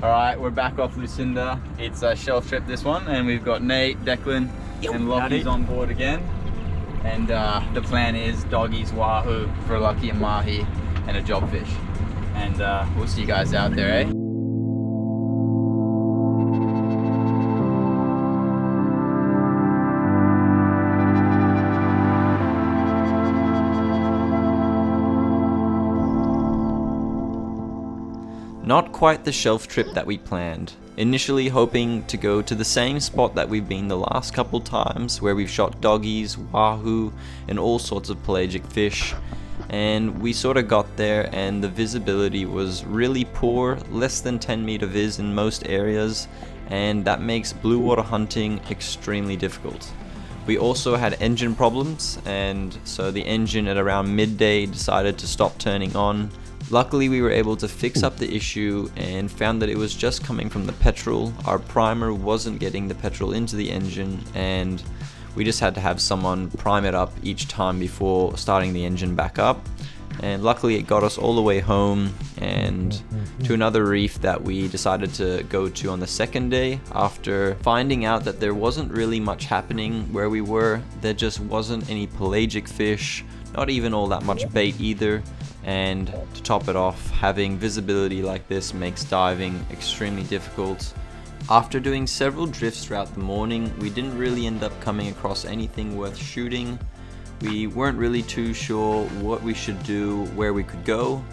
Alright, we're back off Lucinda. It's a shelf trip this one, and we've got Nate, Declan, and Lockie's on board again. And the plan is doggies, wahoo for Lucky and mahi, and a jobfish. And we'll see you guys out there, eh? Not quite the shelf trip that we planned. Initially hoping to go to the same spot that we've been the last couple times, where we've shot doggies, wahoo, and all sorts of pelagic fish. And we sort of got there and the visibility was really poor, less than 10 meter viz in most areas, and that makes blue water hunting extremely difficult. We also had engine problems, and so the engine at around midday decided to stop turning on. Luckily we were able to fix up the issue and found that it was just coming from the petrol. Our primer wasn't getting the petrol into the engine, and we just had to have someone prime it up each time before starting the engine back up. And luckily it got us all the way home and to another reef that we decided to go to on the second day. After finding out that there wasn't really much happening where we were, there just wasn't any pelagic fish, not even all that much bait either. And to top it off, having visibility like this makes diving extremely difficult. After doing several drifts throughout the morning, we didn't really end up coming across anything worth shooting. We weren't really too sure what we should do, where we could go.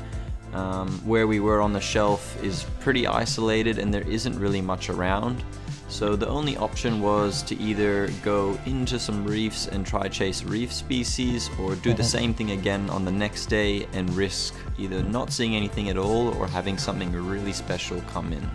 Where we were on the shelf is pretty isolated and there isn't really much around. So the only option was to either go into some reefs and try chase reef species, or do the same thing again on the next day and risk either not seeing anything at all or having something really special come in.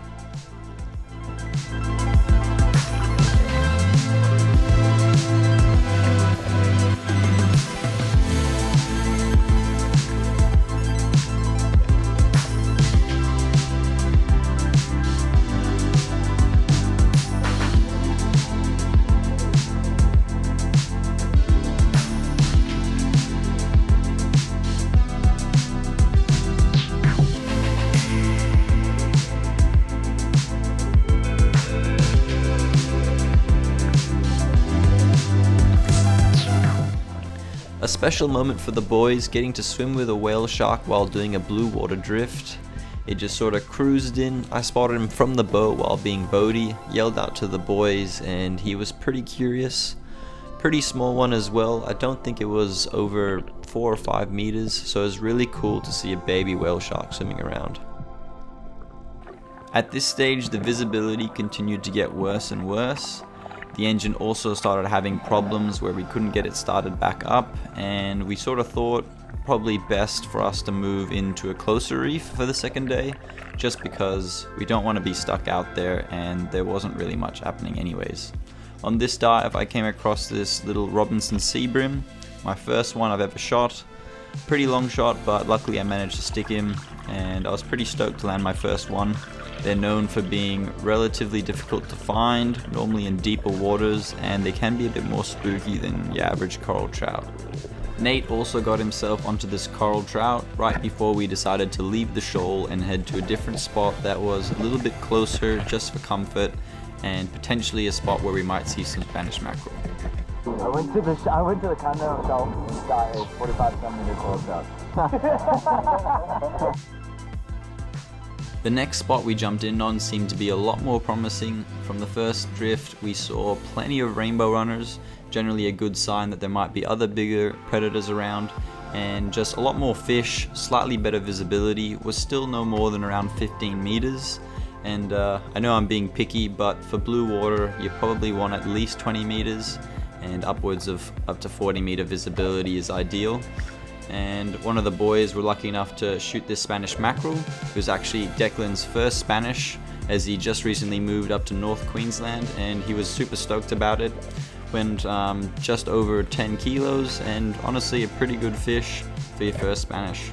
A special moment for the boys, getting to swim with a whale shark while doing a blue water drift. It just sort of cruised in. I spotted him from the boat while being boaty, yelled out to the boys, and he was pretty curious. Pretty small one as well. I don't think it was over 4 or 5 meters, so it was really cool to see a baby whale shark swimming around. At this stage, the visibility continued to get worse and worse. The engine also started having problems where we couldn't get it started back up, and we sort of thought probably best for us to move into a closer reef for the second day, just because we don't want to be stuck out there and there wasn't really much happening anyways. On this dive I came across this little Robinson sea bream, my first one I've ever shot. Pretty long shot, but luckily I managed to stick him and I was pretty stoked to land my first one. They're known for being relatively difficult to find, normally in deeper waters, and they can be a bit more spooky than your average coral trout. Nate also got himself onto this coral trout right before we decided to leave the shoal and head to a different spot that was a little bit closer just for comfort and potentially a spot where we might see some Spanish mackerel. I went to the continental shelf and shot a 45 centimeter coral trout. The next spot we jumped in on seemed to be a lot more promising. From the first drift we saw plenty of rainbow runners, generally a good sign that there might be other bigger predators around, and just a lot more fish, slightly better visibility, was still no more than around 15 meters. And I know I'm being picky, but for blue water you probably want at least 20 meters, and upwards of up to 40 meter visibility is ideal. And one of the boys were lucky enough to shoot this Spanish mackerel. It was actually Declan's first Spanish, as he just recently moved up to North Queensland, and he was super stoked about it. Went just over 10 kilos, and honestly a pretty good fish for your first Spanish.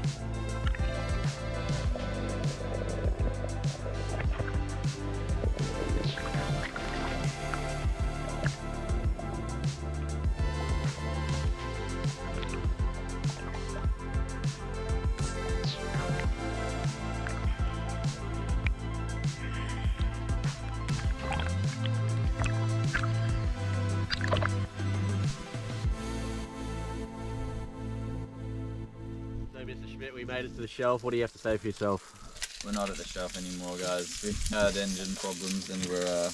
already made it to the shelf. What do you have to say for yourself? We're not at the shelf anymore, guys. We had engine problems and we're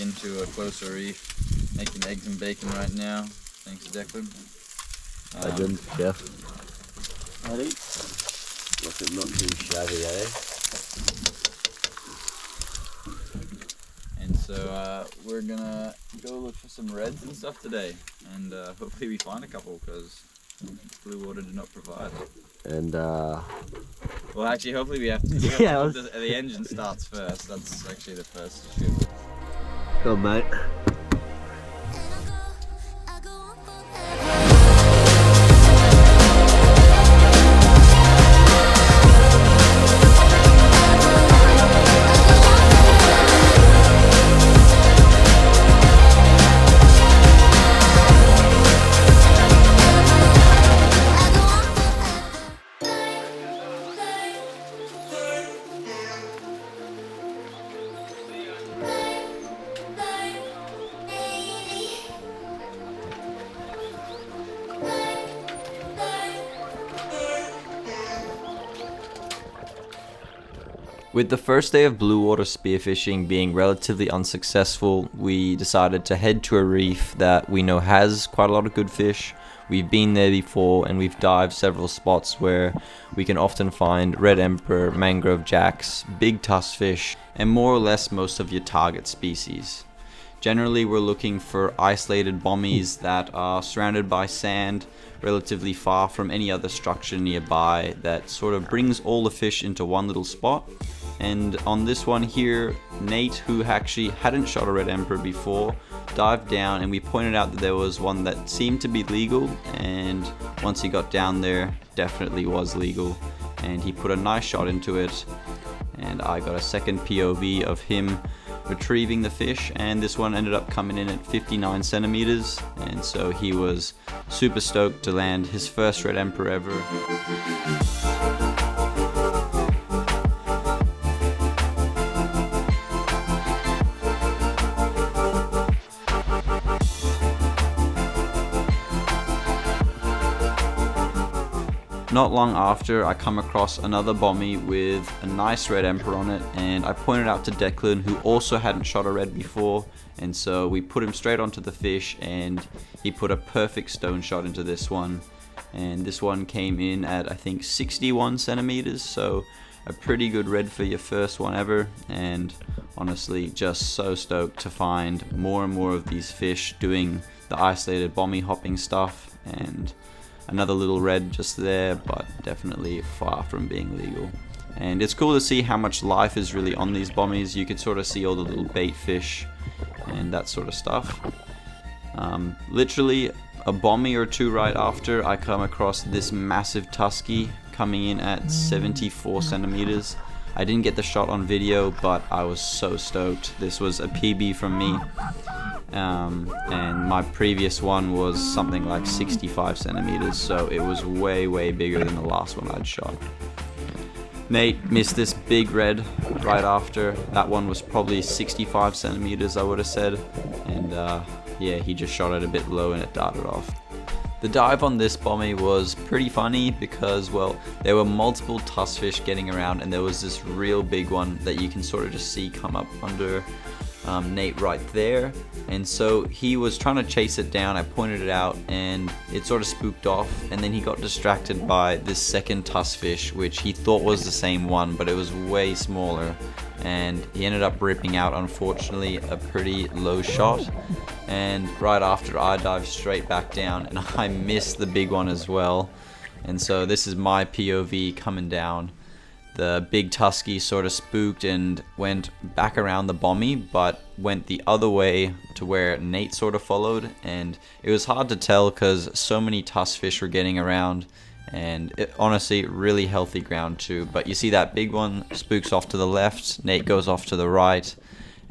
into a closer reef. Making eggs and bacon right now. Thanks, Declan. Legend, chef. Ready? Looking not too shabby, eh? And so we're gonna go look for some reds and stuff today, and hopefully we find a couple because Blue Water did not provide. And well, actually, hopefully we have to. Yeah, The engine starts first. That's actually the first issue. go on, mate. With the first day of blue water spearfishing being relatively unsuccessful, we decided to head to a reef that we know has quite a lot of good fish. We've been there before and we've dived several spots where we can often find red emperor, mangrove jacks, big tuskfish, and more or less most of your target species. Generally, we're looking for isolated bommies that are surrounded by sand, relatively far from any other structure nearby, that sort of brings all the fish into one little spot. And on this one here, Nate, who actually hadn't shot a red emperor before, dived down and we pointed out that there was one that seemed to be legal, and once he got down there, definitely was legal, and he put a nice shot into it, and I got a second POV of him retrieving the fish, and this one ended up coming in at 59 centimeters, and so he was super stoked to land his first red emperor ever. Not long after, I come across another bommy with a nice red emperor on it, and I pointed out to Declan, who also hadn't shot a red before, and so we put him straight onto the fish and he put a perfect stone shot into this one, and this one came in at I think 61 centimeters, so a pretty good red for your first one ever, and honestly just so stoked to find more and more of these fish doing the isolated bommy hopping stuff. And another little red just there, but definitely far from being legal. And it's cool to see how much life is really on these bommies. You could sort of see all the little bait fish and that sort of stuff. Literally a bommy or two right after, I come across this massive tusky coming in at 74 centimeters. I didn't get the shot on video, but I was so stoked. This was a PB from me. And my previous one was something like 65 centimeters, so it was way bigger than the last one I'd shot. Nate missed this big red right after. That one was probably 65 centimeters, I would have said, and yeah, he just shot it a bit low and it darted off. The dive on this bommy was pretty funny because, well, there were multiple tuskfish getting around, and there was this real big one that you can sort of just see come up under Nate right there, and so he was trying to chase it down. I pointed it out and it sort of spooked off, and then he got distracted by this second tuskfish, which he thought was the same one, but it was way smaller, and he ended up ripping out, unfortunately, a pretty low shot. And right after, I dived straight back down and I missed the big one as well, and so this is my POV coming down. The big tusky sort of spooked and went back around the bommy, but went the other way to where Nate sort of followed, and it was hard to tell because so many tuskfish were getting around, and it, honestly, really healthy ground too. But you see that big one spooks off to the left, Nate goes off to the right,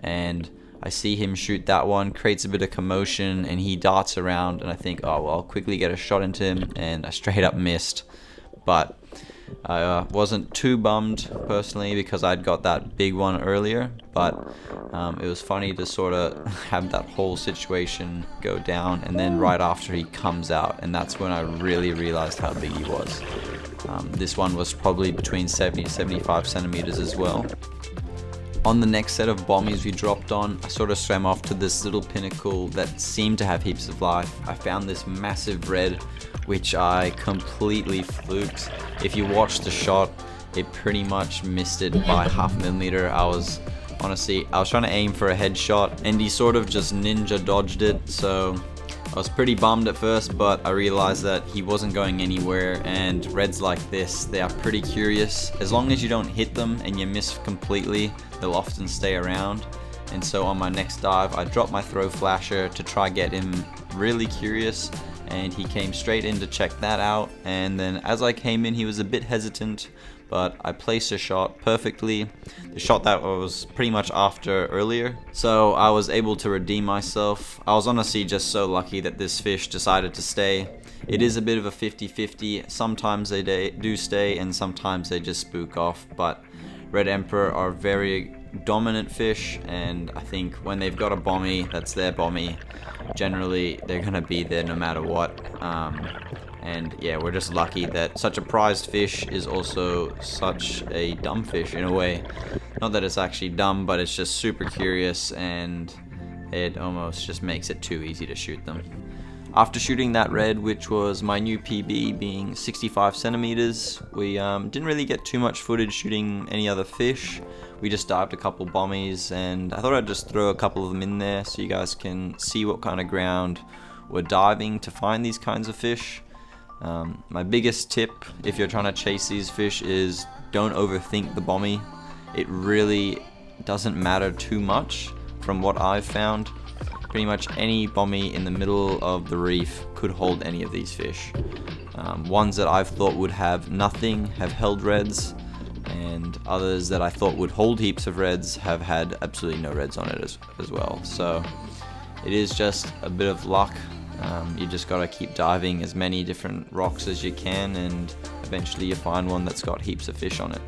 and I see him shoot that one, creates a bit of commotion, and he darts around, and I think, oh well, I'll quickly get a shot into him, and I straight up missed. But I wasn't too bummed personally because I'd got that big one earlier, but it was funny to sort of have that whole situation go down, and then right after he comes out, and that's when I really realized how big he was. This one was probably between 70 and 75 centimeters as well. On the next set of bommies we dropped on, I sort of swam off to this little pinnacle that seemed to have heaps of life. I found this massive red, which I completely fluked. If you watch the shot, it pretty much missed it by 0.5 millimeter. I was trying to aim for a headshot, and he sort of just ninja dodged it, so I was pretty bummed at first, but I realized that he wasn't going anywhere, and reds like this, they are pretty curious. As long as you don't hit them and you miss completely, they'll often stay around. And so on my next dive, I dropped my throw flasher to try get him really curious, and he came straight in to check that out. And then as I came in, he was a bit hesitant, but I placed a shot perfectly, the shot that was pretty much after earlier, so I was able to redeem myself. I was honestly just so lucky that this fish decided to stay. It is a bit of a 50-50, sometimes they do stay and sometimes they just spook off, but red emperor are very dominant fish, and I think when they've got a bommy that's their bommy, generally they're gonna be there no matter what. And yeah, we're just lucky that such a prized fish is also such a dumb fish in a way. Not that it's actually dumb, but it's just super curious, and it almost just makes it too easy to shoot them. After shooting that red, which was my new PB being 65 centimeters, we didn't really get too much footage shooting any other fish. We just dived a couple bommies, and I thought I'd just throw a couple of them in there so you guys can see what kind of ground we're diving to find these kinds of fish. My biggest tip if you're trying to chase these fish is don't overthink the bommy. It really doesn't matter too much from what I've found. Pretty much any bommy in the middle of the reef could hold any of these fish. Ones that I've thought would have nothing have held reds, and others that I thought would hold heaps of reds have had absolutely no reds on it as well. So it is just a bit of luck. You just gotta keep diving as many different rocks as you can, and eventually you find one that's got heaps of fish on it.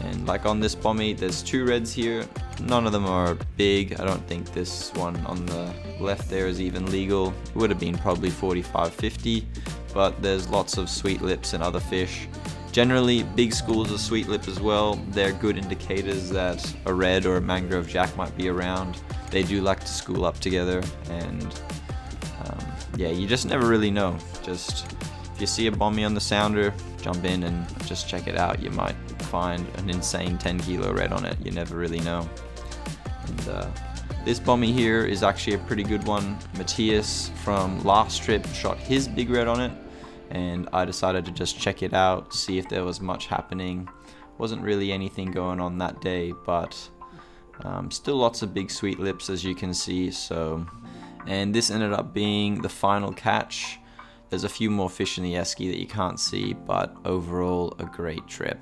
And like on this bommy, there's 2 reds here. None of them are big. I don't think this one on the left there is even legal. It would have been probably 45, 50, but there's lots of sweet lips and other fish. Generally, big schools of sweet lip as well. They're good indicators that a red or a mangrove jack might be around. They do like to school up together, and yeah, you just never really know. Just if you see a bommy on the sounder, jump in and just check it out. You might find an insane 10-kilo red on it. You never really know. And this bommy here is actually a pretty good one. Matthias from last trip shot his big red on it, and I decided to just check it out, see if there was much happening. Wasn't really anything going on that day, but still lots of big sweet lips as you can see. And this ended up being the final catch. There's a few more fish in the esky that you can't see, but overall a great trip.